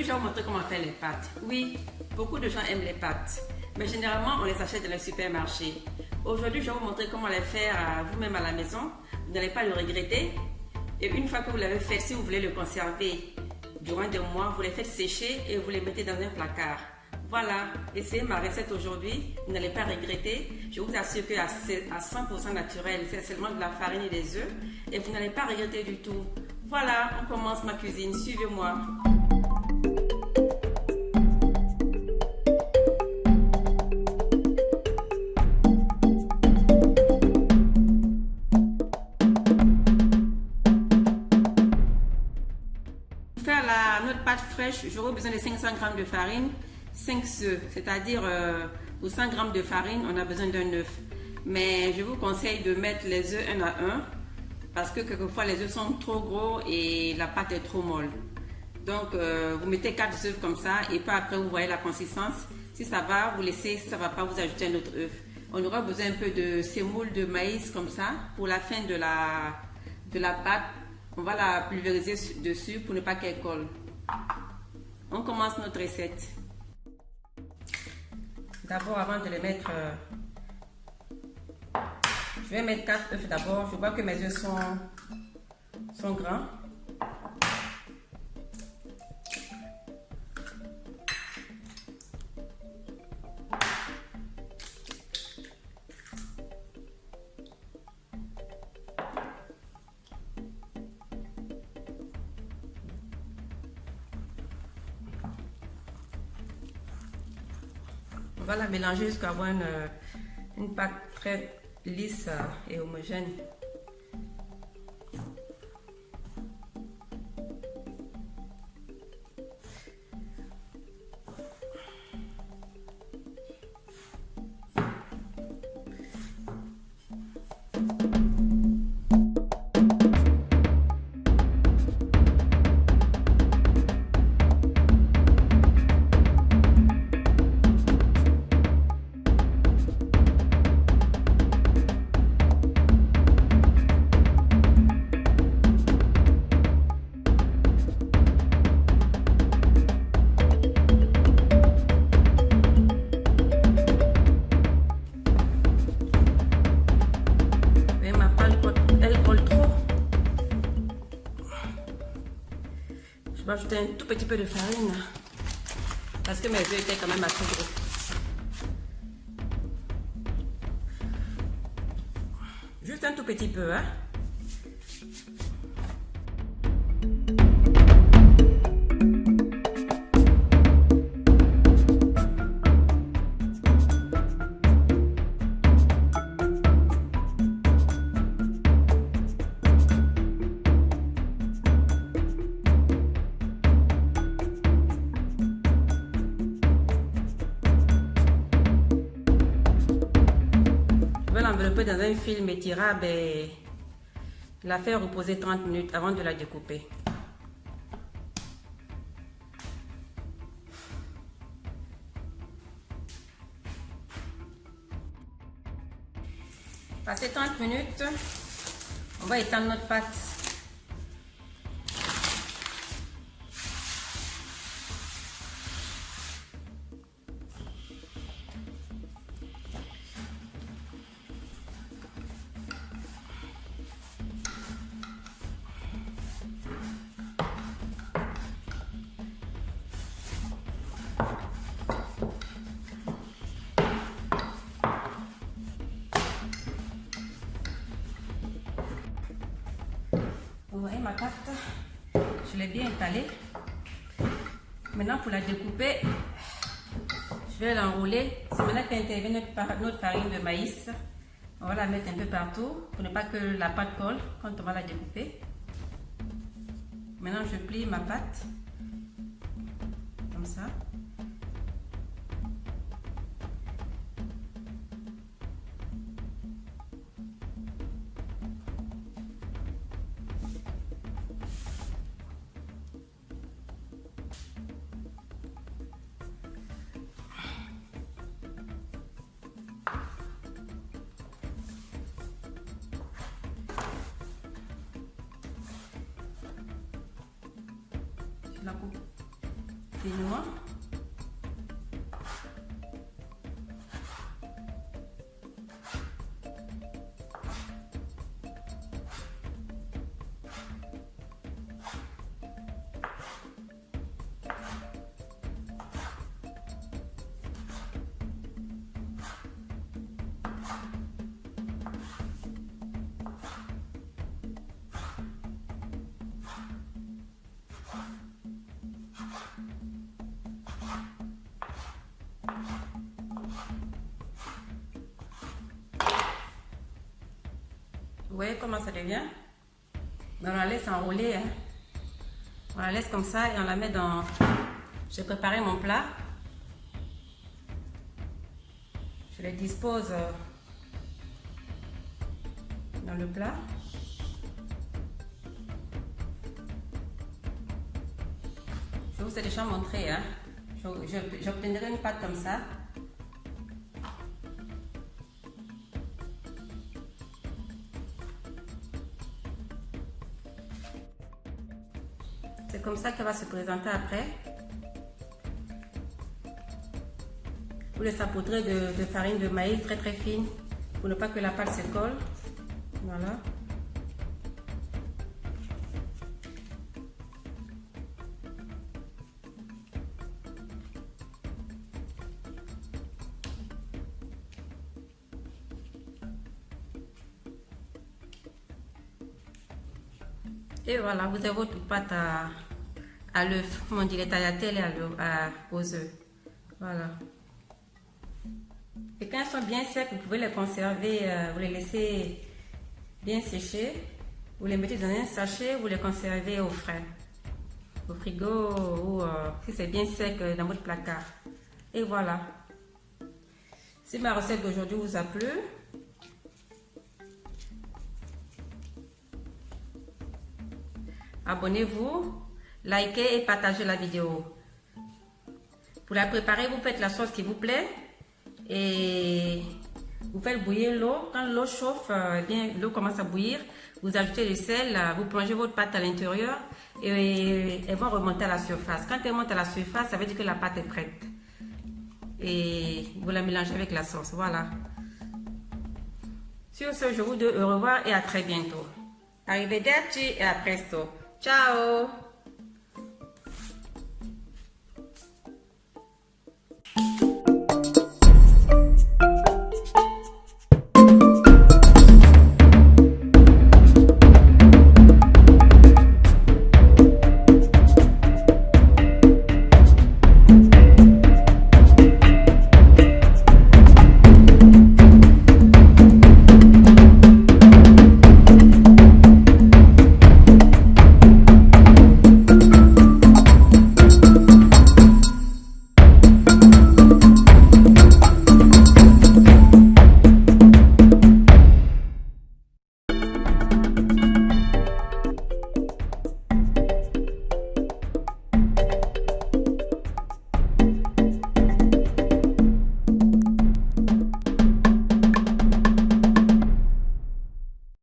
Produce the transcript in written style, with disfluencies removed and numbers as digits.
Aujourd'hui, je vais vous montrer comment faire les pâtes. Oui, beaucoup de gens aiment les pâtes, mais généralement, on les achète dans les supermarchés. Aujourd'hui, je vais vous montrer comment les faire vous-même à la maison. Vous n'allez pas le regretter. Et une fois que vous l'avez fait, si vous voulez le conserver durant des mois, vous les faites sécher et vous les mettez dans un placard. Voilà, essayez ma recette aujourd'hui, vous n'allez pas regretter. Je vous assure qu'à 100% naturel, c'est seulement de la farine et des œufs et vous n'allez pas regretter du tout. Voilà, on commence ma cuisine, suivez-moi. Pour faire notre pâte fraîche, j'aurai besoin de 500 g de farine, 5 œufs, c'est-à-dire pour 100 g de farine, on a besoin d'un œuf. Mais je vous conseille de mettre les œufs un à un parce que quelquefois les œufs sont trop gros et la pâte est trop molle. Donc vous mettez 4 œufs comme ça et puis après vous voyez la consistance. Si ça va, vous laissez, si ça ne va pas, vous ajoutez un autre œuf. On aura besoin un peu de semoule de maïs comme ça pour la fin de la pâte. On va la pulvériser dessus pour ne pas qu'elle colle. On commence notre recette. D'abord, avant de les mettre, je vais mettre 4 œufs d'abord. Je vois que mes œufs sont grands. On va la mélanger jusqu'à avoir une pâte très lisse et homogène. Je vais ajouter un tout petit peu de farine parce que mes œufs étaient quand même assez gros. Juste un tout petit peu, hein. Je vais l'envelopper dans un film étirable et la faire reposer 30 minutes avant de la découper. Passé 30 minutes, on va étendre notre pâte. Vous voyez ma pâte, je l'ai bien étalée. Maintenant pour la découper, je vais l'enrouler. C'est maintenant qu'intervient notre farine de maïs. On va la mettre un peu partout pour ne pas que la pâte colle quand on va la découper. Maintenant je plie ma pâte comme ça. Je la coupe. finement. Vous voyez comment ça devient? On la laisse enrouler. Hein. On la laisse comme ça et on la met dans... J'ai préparé mon plat. Je le dispose dans le plat. Je vous ai déjà montré. Hein. J'obtiendrai une pâte comme ça. C'est comme ça qu'elle va se présenter après. Vous le saupoudrez de farine de maïs très très fine pour ne pas que la pâte se colle. Voilà. Et voilà, vous avez votre pâte à l'œuf, comment on dit, les tagliatelles aux œufs. Voilà. Et quand elles sont bien secs, vous pouvez les conserver, vous les laissez bien sécher. Vous les mettez dans un sachet, vous les conservez au frais, au frigo ou si c'est bien sec dans votre placard. Et voilà. Si ma recette d'aujourd'hui vous a plu, abonnez-vous, likez et partagez la vidéo. Pour la préparer, vous faites la sauce qui vous plaît et vous faites bouillir l'eau. Quand l'eau chauffe, bien l'eau commence à bouillir, vous ajoutez le sel, vous plongez votre pâte à l'intérieur et elle va remonter à la surface. Quand elle monte à la surface, ça veut dire que la pâte est prête. Et vous la mélangez avec la sauce. Voilà. Sur ce, je vous dis au revoir et à très bientôt. Arrivederci et à presto. Ciao!